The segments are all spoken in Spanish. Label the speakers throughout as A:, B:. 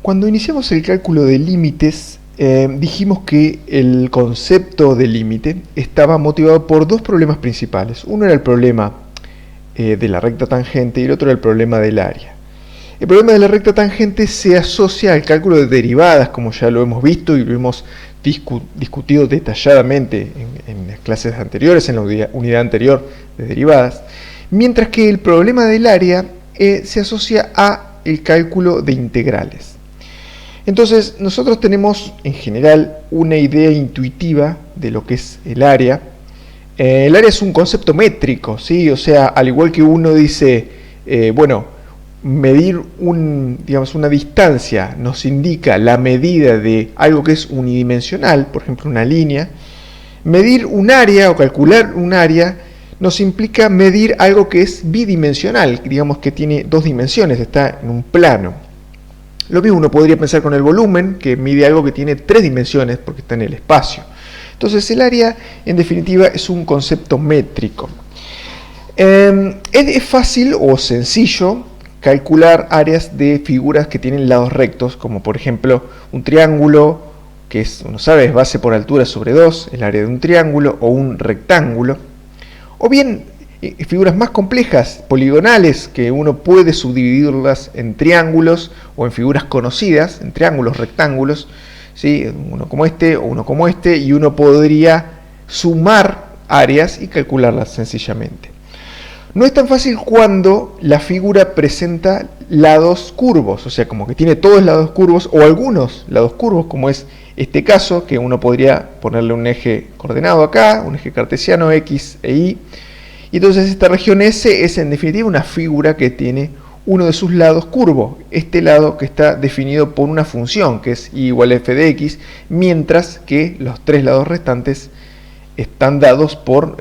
A: Cuando iniciamos el cálculo de límites, dijimos que el concepto de límite estaba motivado por dos problemas principales. Uno era el problema de la recta tangente y el otro era el problema del área. El problema de la recta tangente se asocia al cálculo de derivadas, como ya lo hemos visto y lo hemos discutido detalladamente en las clases anteriores, en la unidad anterior de derivadas, mientras que el problema del área se asocia al cálculo de integrales. Entonces, nosotros tenemos en general una idea intuitiva de lo que es el área. El área es un concepto métrico, ¿sí? O sea, al igual que uno dice, medir una distancia nos indica la medida de algo que es unidimensional, por ejemplo una línea. Medir un área o calcular un área nos implica medir algo que es bidimensional, digamos que tiene dos dimensiones, está en un plano. Lo mismo uno podría pensar con el volumen, que mide algo que tiene tres dimensiones porque está en el espacio. Entonces el área, en definitiva, es un concepto métrico. Es fácil o sencillo calcular áreas de figuras que tienen lados rectos, como por ejemplo un triángulo, que es, uno sabe, es base por altura sobre 2, el área de un triángulo, o un rectángulo. O bien figuras más complejas, poligonales, que uno puede subdividirlas en triángulos o en figuras conocidas, en triángulos, rectángulos, ¿sí? Uno como este o uno como este, y uno podría sumar áreas y calcularlas sencillamente. No es tan fácil cuando la figura presenta lados curvos, o sea, como que tiene todos lados curvos o algunos lados curvos, como es este caso, que uno podría ponerle un eje coordenado acá, un eje cartesiano X e Y. Y entonces esta región S es en definitiva una figura que tiene uno de sus lados curvo, este lado que está definido por una función que es y igual a f de x, mientras que los tres lados restantes están dados por,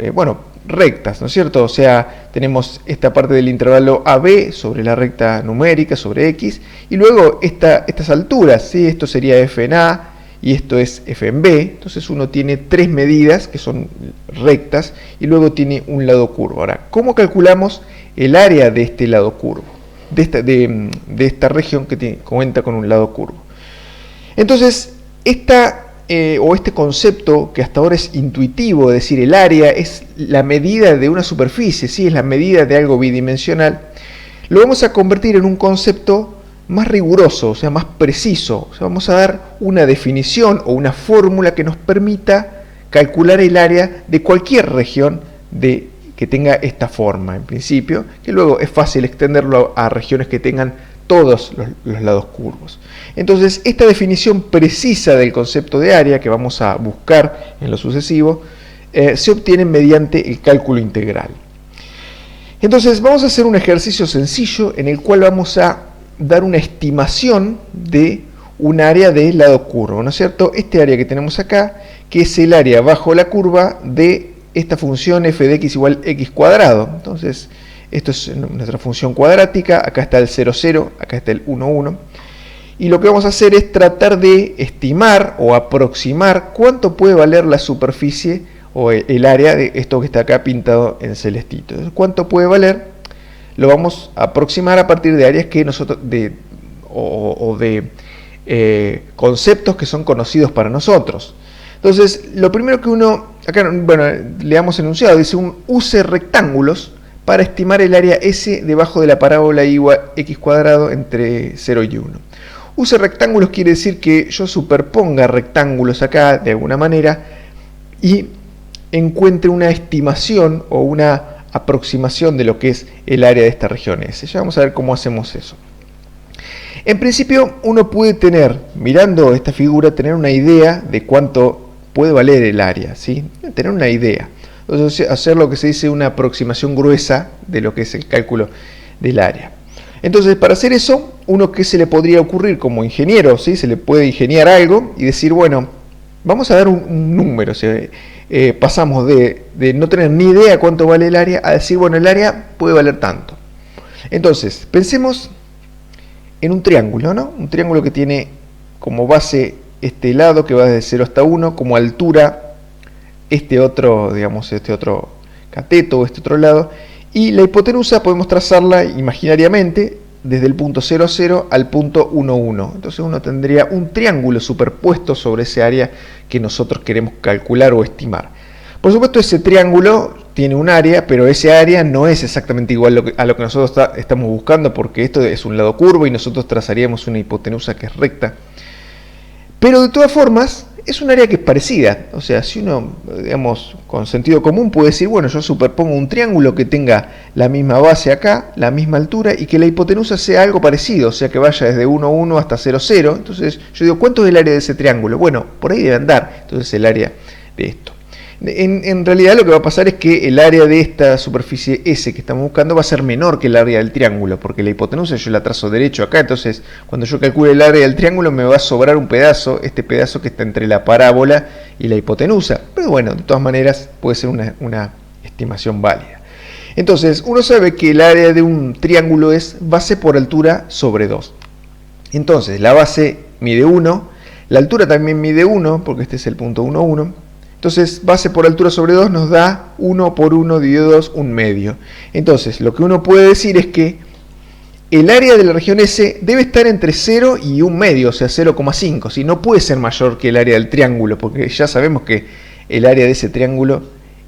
A: rectas, ¿no es cierto? O sea, tenemos esta parte del intervalo AB sobre la recta numérica, sobre x, y luego estas alturas, ¿sí? Esto sería f en A, y esto es f en b. Entonces uno tiene tres medidas que son rectas y luego tiene un lado curvo. Ahora, ¿cómo calculamos el área de este lado curvo? De esta región que cuenta con un lado curvo. Entonces, este concepto que hasta ahora es intuitivo, es decir, el área es la medida de una superficie, ¿sí? Es la medida de algo bidimensional, lo vamos a convertir en un concepto más riguroso, o sea, más preciso. O sea, vamos a dar una definición o una fórmula que nos permita calcular el área de cualquier región que tenga esta forma, en principio, que luego es fácil extenderlo a regiones que tengan todos los lados curvos. Entonces, esta definición precisa del concepto de área que vamos a buscar en lo sucesivo, se obtiene mediante el cálculo integral. Entonces, vamos a hacer un ejercicio sencillo en el cual vamos a dar una estimación de un área de lado curvo, ¿no es cierto? Este área que tenemos acá, que es el área bajo la curva de esta función f de x igual x cuadrado. Entonces, esto es nuestra función cuadrática, acá está el 0, 0, acá está el 1, 1. Y lo que vamos a hacer es tratar de estimar o aproximar cuánto puede valer la superficie o el área de esto que está acá pintado en celestito. Entonces, ¿cuánto puede valer? Lo vamos a aproximar a partir de áreas que nosotros conceptos que son conocidos para nosotros. Entonces, lo primero que uno, acá, leamos el enunciado, dice use rectángulos para estimar el área S debajo de la parábola igual x cuadrado entre 0 y 1. Use rectángulos quiere decir que yo superponga rectángulos acá de alguna manera y encuentre una estimación o una aproximación de lo que es el área de esta región S. Ya vamos a ver cómo hacemos eso. En principio, uno puede tener, mirando esta figura, tener una idea de cuánto puede valer el área, ¿sí? Tener una idea. Entonces, hacer lo que se dice una aproximación gruesa de lo que es el cálculo del área. Entonces, para hacer eso, uno que se le podría ocurrir como ingeniero, ¿sí? Se le puede ingeniar algo y decir, bueno, vamos a dar un número, ¿sí? Pasamos de no tener ni idea cuánto vale el área a decir, bueno, el área puede valer tanto. Entonces, pensemos en un triángulo, ¿no? Un triángulo que tiene como base este lado que va desde 0 hasta 1, como altura este otro cateto o este otro lado, y la hipotenusa podemos trazarla imaginariamente desde el punto 0, 0 al punto 1, 1. Entonces uno tendría un triángulo superpuesto sobre ese área que nosotros queremos calcular o estimar. Por supuesto, ese triángulo tiene un área, pero ese área no es exactamente igual a lo que nosotros estamos buscando, porque esto es un lado curvo y nosotros trazaríamos una hipotenusa que es recta. Pero de todas formas, es un área que es parecida. O sea, si uno, digamos, con sentido común puede decir, bueno, yo superpongo un triángulo que tenga la misma base acá, la misma altura, y que la hipotenusa sea algo parecido, o sea, que vaya desde 1, 1 hasta 0, 0. Entonces, yo digo, ¿cuánto es el área de ese triángulo? Bueno, por ahí debe andar, entonces el área de esto. En realidad lo que va a pasar es que el área de esta superficie S que estamos buscando va a ser menor que el área del triángulo, porque la hipotenusa yo la trazo derecho acá, entonces cuando yo calcule el área del triángulo me va a sobrar un pedazo, este pedazo que está entre la parábola y la hipotenusa. Pero bueno, de todas maneras puede ser una estimación válida. Entonces uno sabe que el área de un triángulo es base por altura sobre 2. Entonces la base mide 1, la altura también mide 1, porque este es el punto 1, 1. Entonces, base por altura sobre 2 nos da 1 por 1 dividido 2, un medio. Entonces, lo que uno puede decir es que el área de la región S debe estar entre 0 y un medio, o sea, 0,5. ¿Sí? No puede ser mayor que el área del triángulo, porque ya sabemos que el área de ese triángulo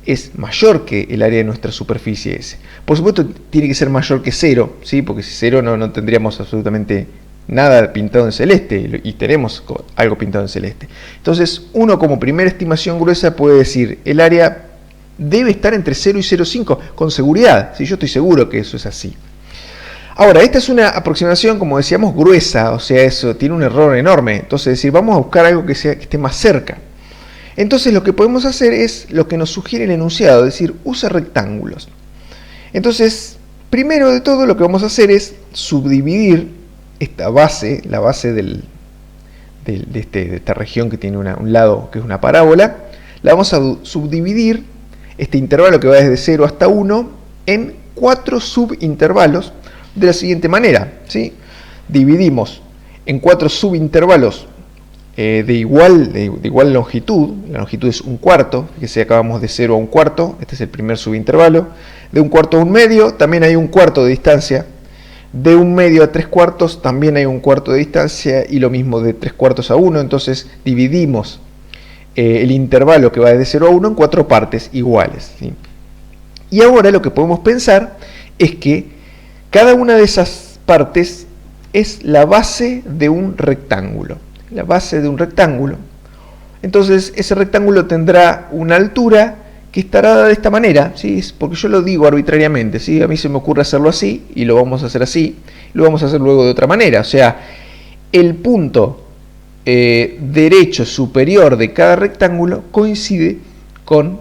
A: es mayor que el área de nuestra superficie S. Por supuesto, tiene que ser mayor que 0, ¿sí? Porque si 0 no tendríamos absolutamente nada pintado en celeste, y tenemos algo pintado en celeste. Entonces, uno como primera estimación gruesa puede decir, el área debe estar entre 0 y 0,5 con seguridad. ¿Sí? Yo estoy seguro que eso es así. Ahora, esta es una aproximación, como decíamos, gruesa, o sea, eso tiene un error enorme. Entonces, decir, vamos a buscar algo que esté más cerca. Entonces, lo que podemos hacer es lo que nos sugiere el enunciado, es decir, usa rectángulos. Entonces, primero de todo, lo que vamos a hacer es subdividir esta base, la base de esta región que tiene un lado que es una parábola, la vamos a subdividir, este intervalo que va desde 0 hasta 1, en 4 subintervalos de la siguiente manera. ¿Sí? Dividimos en 4 subintervalos de igual longitud, la longitud es un cuarto, fíjense, acabamos de 0 a un cuarto, este es el primer subintervalo, de un cuarto a un medio, también hay un cuarto de distancia, de un medio a 3 cuartos también hay un cuarto de distancia, y lo mismo de 3 cuartos a 1, entonces dividimos el intervalo que va desde 0 a 1 en 4 partes iguales. ¿Sí? Y ahora lo que podemos pensar es que cada una de esas partes es la base de un rectángulo. La base de un rectángulo. Entonces ese rectángulo tendrá una altura que estará dada de esta manera, ¿sí? Porque yo lo digo arbitrariamente, ¿sí? A mí se me ocurre hacerlo así, y lo vamos a hacer así, y lo vamos a hacer luego de otra manera. O sea, el punto derecho superior de cada rectángulo coincide con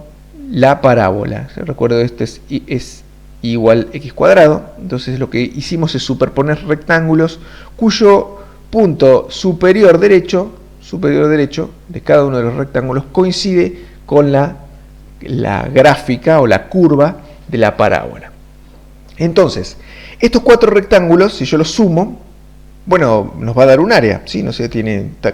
A: la parábola. Recuerdo, esto es igual x cuadrado, entonces lo que hicimos es superponer rectángulos cuyo punto superior derecho de cada uno de los rectángulos coincide con la gráfica o la curva de la parábola. Entonces, estos 4 rectángulos, si yo los sumo, bueno, nos va a dar un área, ¿sí? No sé,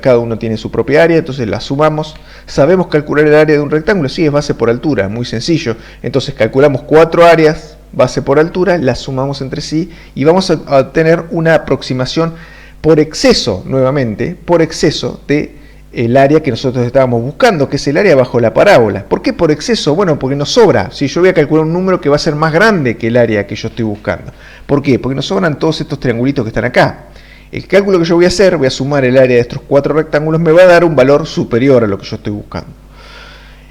A: cada uno tiene su propia área, entonces la sumamos. ¿Sabemos calcular el área de un rectángulo? Sí, es base por altura, muy sencillo. Entonces calculamos 4 áreas, base por altura, las sumamos entre sí y vamos a obtener una aproximación por exceso, nuevamente, por exceso de el área que nosotros estábamos buscando, que es el área bajo la parábola. ¿Por qué por exceso? Bueno, porque nos sobra. Si yo voy a calcular un número que va a ser más grande que el área que yo estoy buscando. ¿Por qué? Porque nos sobran todos estos triangulitos que están acá. El cálculo que yo voy a hacer, voy a sumar el área de estos 4 rectángulos, me va a dar un valor superior a lo que yo estoy buscando.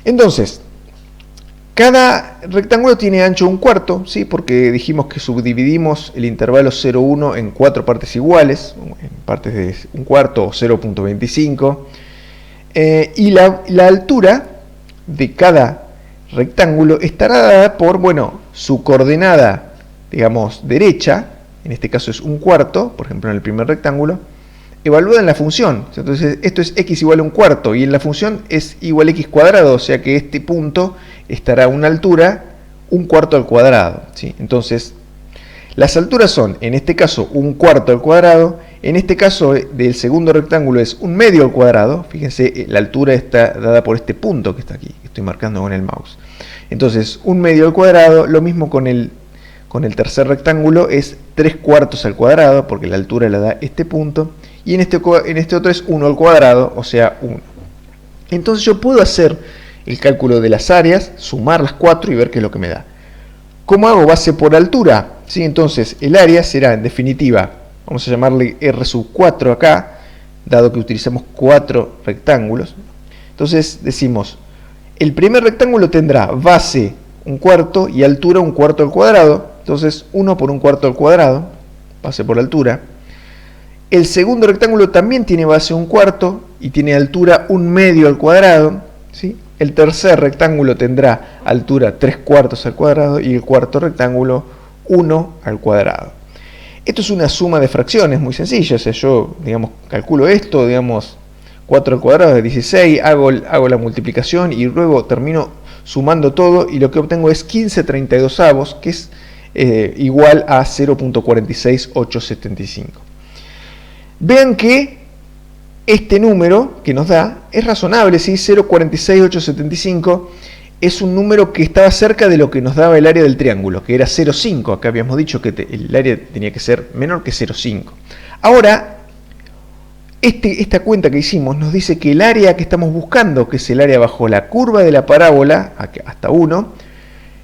A: Entonces, cada rectángulo tiene ancho un cuarto, ¿sí? Porque dijimos que subdividimos el intervalo 0, 1 en 4 partes iguales, en partes de un cuarto o 0.25. Y la altura de cada rectángulo estará dada por, bueno, su coordenada, digamos, derecha, en este caso es un cuarto, por ejemplo en el primer rectángulo, evaluada en la función. Entonces esto es x igual a un cuarto, y en la función es igual a x cuadrado, o sea que este punto estará a una altura un cuarto al cuadrado, ¿sí? Entonces, las alturas son, en este caso, un cuarto al cuadrado. En este caso del segundo rectángulo es un medio al cuadrado. Fíjense, la altura está dada por este punto que está aquí, que estoy marcando con el mouse. Entonces, un medio al cuadrado, lo mismo con el con el tercer rectángulo es 3/4 al cuadrado, porque la altura la da este punto, y en este otro es 1 al cuadrado, o sea 1. Entonces yo puedo hacer el cálculo de las áreas, sumar las 4 y ver qué es lo que me da. ¿Cómo hago base por altura? ¿Sí? Entonces el área será, en definitiva, vamos a llamarle R⁴ acá, dado que utilizamos 4 rectángulos. Entonces decimos, el primer rectángulo tendrá base 1/4 y altura 1/4 al cuadrado. Entonces 1 por 1/4 al cuadrado, base por altura. El segundo rectángulo también tiene base 1/4 y tiene altura 1/2 al cuadrado, ¿sí? El tercer rectángulo tendrá altura 3/4 al cuadrado y el cuarto rectángulo 1 al cuadrado. Esto es una suma de fracciones muy sencilla. O sea, yo, digamos, calculo esto, digamos, 4 al cuadrado es 16, hago la multiplicación y luego termino sumando todo y lo que obtengo es 15/32, que es igual a 0.46875. Vean que este número que nos da es razonable, ¿sí? 0.46875 es un número que estaba cerca de lo que nos daba el área del triángulo, que era 0,5. Acá habíamos dicho que el área tenía que ser menor que 0,5. Ahora, esta cuenta que hicimos nos dice que el área que estamos buscando, que es el área bajo la curva de la parábola, hasta 1,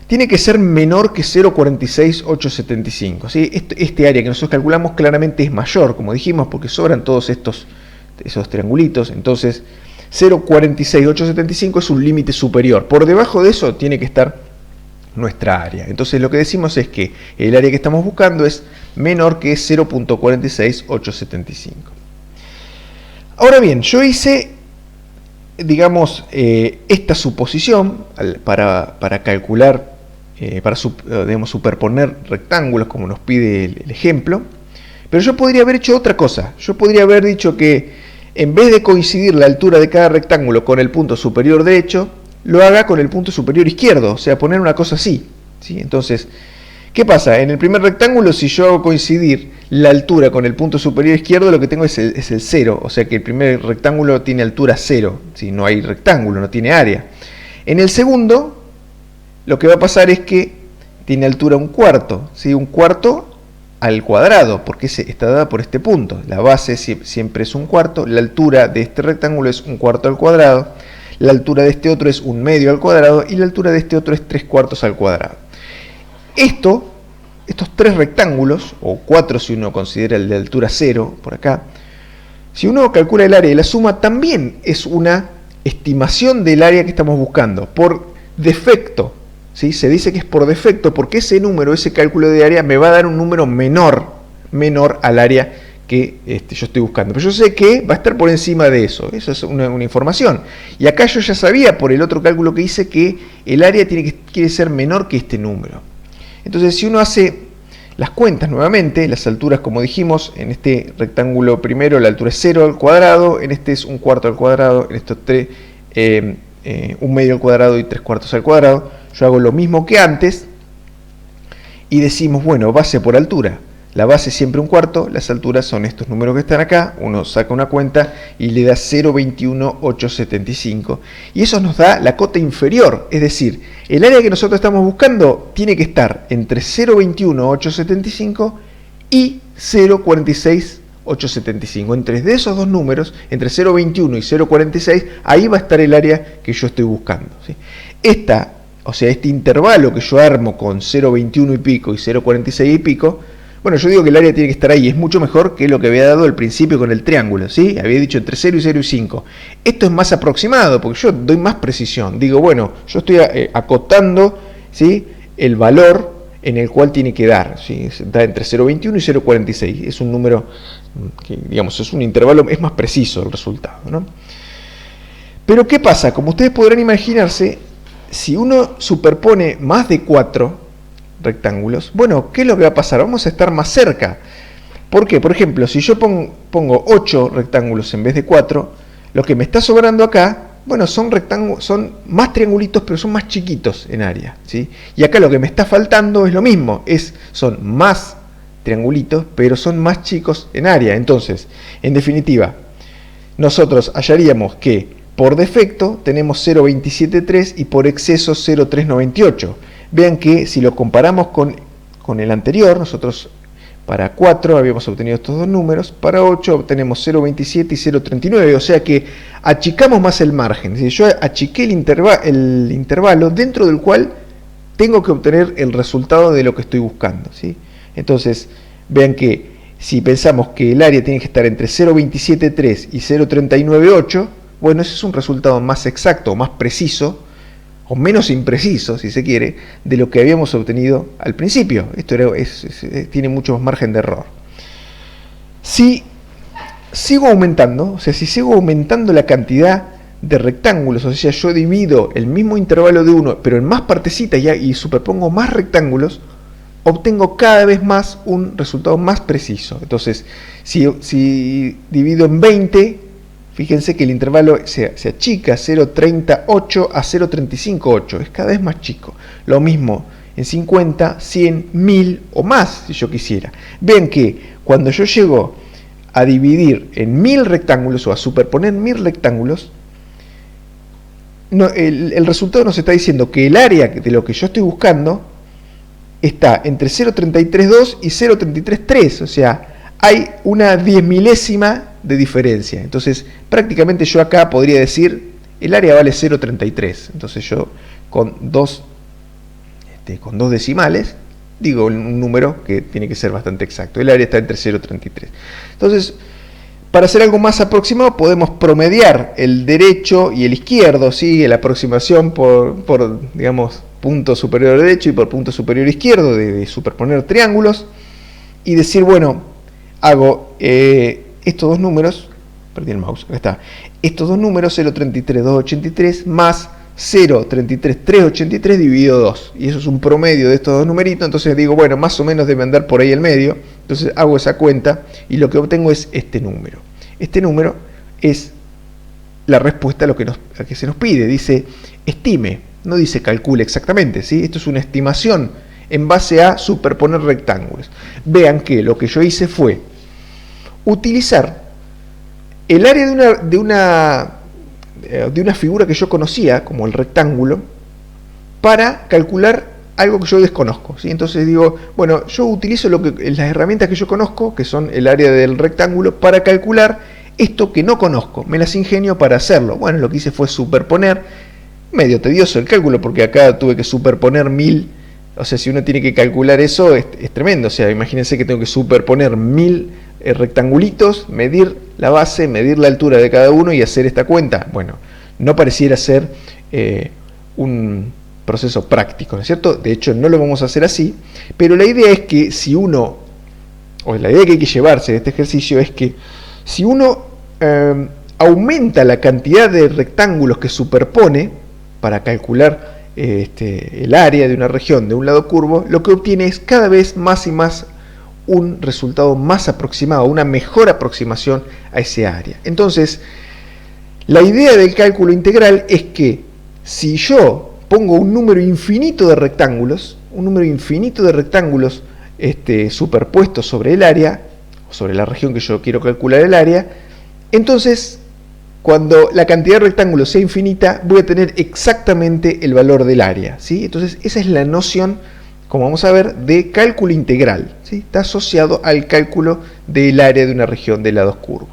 A: tiene que ser menor que 0.46875. ¿Sí? Este área que nosotros calculamos claramente es mayor, como dijimos, porque sobran todos esos triangulitos. Entonces 0.46875 es un límite superior. Por debajo de eso tiene que estar nuestra área. Entonces lo que decimos es que el área que estamos buscando es menor que 0.46875. Ahora bien, yo hice, digamos, esta suposición para calcular, digamos, superponer rectángulos como nos pide el ejemplo, pero yo podría haber hecho otra cosa. Yo podría haber dicho que en vez de coincidir la altura de cada rectángulo con el punto superior derecho, lo haga con el punto superior izquierdo, o sea, poner una cosa así, ¿sí? Entonces, ¿qué pasa? En el primer rectángulo, si yo hago coincidir la altura con el punto superior izquierdo, lo que tengo es el 0, o sea que el primer rectángulo tiene altura 0, ¿sí? No hay rectángulo, no tiene área. En el segundo, lo que va a pasar es que tiene altura 1/4, ¿sí? 1/4 al cuadrado, porque está dada por este punto. La base siempre es 1/4, la altura de este rectángulo es 1/4 al cuadrado, la altura de este otro es 1/2 al cuadrado y la altura de este otro es 3/4 al cuadrado. Estos tres rectángulos, o 4 si uno considera el de altura 0, por acá, si uno calcula el área y la suma, también es una estimación del área que estamos buscando, por defecto. ¿Sí? Se dice que es por defecto porque ese número, ese cálculo de área me va a dar un número menor al área que yo estoy buscando. Pero yo sé que va a estar por encima de eso. Eso es una información. Y acá yo ya sabía por el otro cálculo que hice que el área quiere ser menor que este número. Entonces, si uno hace las cuentas nuevamente, las alturas, como dijimos, en este rectángulo primero la altura es 0 al cuadrado, en este es 1/4 al cuadrado, en estos tres 1/2 al cuadrado y 3/4 al cuadrado. Yo hago lo mismo que antes y decimos, bueno, base por altura. La base es siempre 1/4, las alturas son estos números que están acá, uno saca una cuenta y le da 0.21875 y eso nos da la cota inferior, es decir, el área que nosotros estamos buscando tiene que estar entre 0.21875 y 0.46875. Entre de esos dos números, entre 0.21 y 0.46, ahí va a estar el área que yo estoy buscando, ¿sí? O sea, este intervalo que yo armo con 0.21 y pico y 0.46 y pico, bueno, yo digo que el área tiene que estar ahí, es mucho mejor que lo que había dado al principio con el triángulo, ¿sí? Había dicho entre 0 y 0 y 5. Esto es más aproximado, porque yo doy más precisión. Digo, bueno, yo estoy acotando, ¿sí?, el valor en el cual tiene que dar, ¿sí? Da entre 0.21 y 0.46. Es un número que, digamos, es un intervalo, es más preciso el resultado, ¿no? Pero, ¿qué pasa? Como ustedes podrán imaginarse, si uno superpone más de 4 rectángulos, bueno, ¿qué es lo que va a pasar? Vamos a estar más cerca. ¿Por qué? Por ejemplo, si yo pongo 8 rectángulos en vez de 4, lo que me está sobrando acá, bueno, son más triangulitos, pero son más chiquitos en área, ¿sí? Y acá lo que me está faltando es lo mismo, son más triangulitos, pero son más chicos en área. Entonces, en definitiva, nosotros hallaríamos que por defecto tenemos 0.273 y por exceso 0.398. Vean que si lo comparamos con con el anterior. Nosotros para 4 habíamos obtenido estos dos números, para 8 obtenemos 0,27 y 0,39, o sea que achicamos más el margen. Es decir, yo achiqué el intervalo dentro del cual tengo que obtener el resultado de lo que estoy buscando, ¿sí? Entonces, vean que si pensamos que el área tiene que estar entre 0,273 y 0,398, bueno, ese es un resultado más exacto, más preciso, o menos impreciso, si se quiere, de lo que habíamos obtenido al principio. Esto tiene mucho más margen de error. Si sigo aumentando, o sea, si sigo aumentando la cantidad de rectángulos, o sea, yo divido el mismo intervalo de uno, pero en más partecitas y superpongo más rectángulos, obtengo cada vez más un resultado más preciso. Entonces, si divido en 20, fíjense que el intervalo se achica 0,38 a 0,358, es cada vez más chico. Lo mismo en 50, 100, 1000 o más, si yo quisiera. Ven que cuando yo llego a dividir en 1000 rectángulos o a superponer 1000 rectángulos, el resultado nos está diciendo que el área de lo que yo estoy buscando está entre 0,332 y 0,333, o sea, hay una 10 milésima de diferencia. Entonces, prácticamente yo acá podría decir, el área vale 0,33. Entonces yo con dos decimales digo un número que tiene que ser bastante exacto. El área está entre 0,33. Entonces, para hacer algo más aproximado, podemos promediar el derecho y el izquierdo, ¿sí? La aproximación por digamos, punto superior derecho y por punto superior izquierdo de superponer triángulos y decir, bueno, hago estos dos números, perdí el mouse, acá está, estos dos números, 0,33283 más 0,33383 dividido 2, y eso es un promedio de estos dos numeritos. Entonces digo, bueno, más o menos debe andar por ahí el medio. Entonces hago esa cuenta y lo que obtengo es este número. Este número es la respuesta a lo que se nos pide. Dice estime, no dice calcule exactamente, ¿sí? Esto es una estimación en base a superponer rectángulos. Vean que lo que yo hice fue utilizar el área de una figura que yo conocía, como el rectángulo, para calcular algo que yo desconozco, ¿sí? Entonces digo, bueno, yo utilizo las herramientas que yo conozco, que son el área del rectángulo, para calcular esto que no conozco. Me las ingenio para hacerlo. Bueno, lo que hice fue superponer, medio tedioso el cálculo, porque acá tuve que superponer 1000. O sea, si uno tiene que calcular eso, es tremendo. O sea, imagínense que tengo que superponer 1000 rectangulitos, medir la base, medir la altura de cada uno y hacer esta cuenta. Bueno, no pareciera ser un proceso práctico, ¿no es cierto? De hecho, no lo vamos a hacer así, pero la idea es que la idea que hay que llevarse de este ejercicio es que si uno aumenta la cantidad de rectángulos que superpone para calcular el área de una región de un lado curvo, lo que obtiene es cada vez más y más un resultado más aproximado, una mejor aproximación a ese área. Entonces, la idea del cálculo integral es que si yo pongo un número infinito de rectángulos, superpuestos sobre el área, o sobre la región que yo quiero calcular el área, entonces, cuando la cantidad de rectángulos sea infinita, voy a tener exactamente el valor del área, ¿sí? Entonces, esa es la noción, como vamos a ver, de cálculo integral, ¿sí? Está asociado al cálculo del área de una región de lados curvos.